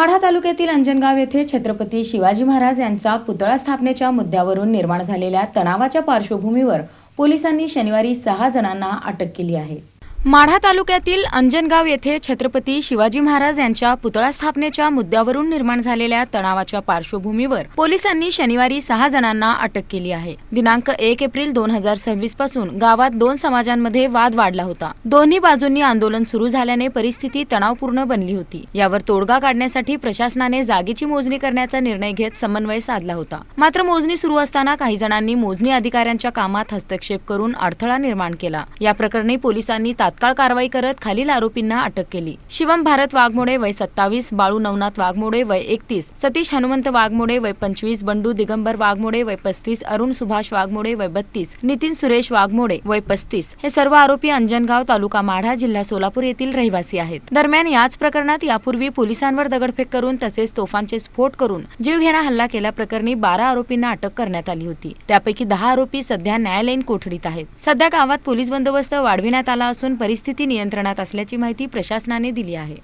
माढा तालुक्यातील अंजनगाव येथे छत्रपती शिवाजी महाराज यांचा पुतळा स्थापनेच्या मुद्द्यावरून निर्माण झालेल्या तणावाच्या पार्श्वभूमीवर पोलिसांनी शनिवारी 6 जणांना अटक केली आहे। माढा तालुक्यातील अंजनगाव येथे छत्रपती शिवाजी महाराज यांच्या पुतळा स्थापनेच्या मुद्द्यावरून निर्माण झालेल्या तणावाच्या पार्श्वभूमीवर पोलिसांनी शनिवारी 6 जणांना अटक केली आहे। दिनांक 1 एप्रिल 2026 पासून गावात 2 समाजांमध्ये वाद वाढला होता। दोन्ही बाजूंनी आंदोलन सुरू झाल्याने परिस्थिती तणावपूर्ण बनली होती। यावर तोडगा काढण्यासाठी प्रशासनाने जागेची मोजणी करण्याचा निर्णय घेत समन्वय साधला होता। मात्र मोजणी सुरू असताना काही जणांनी मोजणी अधिकाऱ्यांच्या कामात हस्तक्षेप करून अडथळा निर्माण केला। या प्रकरणी पोलिसांनी तात्काळ कारवाई करत खालील आरोपींना अटक केली। शिवम भारत वाघमोडे वय 27, बाळू नवनाथ वाघमोडे वय 31, सतीश हनुमंत वाघमोडे वय 25, बंडू दिगंबर वाघमोडे वय 35, अरुण सुभाष वाघमोडे वय 32, नितीन सुरेश वाघमोडे वय 35 हे सर्व आरोपी अंजनगाव तालुका माढा जिल्हा सोलापूर येथील रहिवासी आहेत। दरम्यान याच प्रकरणात यापूर्वी पोलिसांवर दगडफेक करून तसेच तोफांचे स्फोट करून जीवघेणा हल्ला केल्याप्रकरणी 12 आरोपींना अटक करण्यात आली होती। त्यापैकी 10 आरोपी सध्या न्यायालयीन कोठडीत आहेत। सध्या गावात पोलीस बंदोबस्त वाढविण्यात आला असून परिस्थिती नियंत्रणात असल्याची माहिती प्रशासनाने दिली आहे।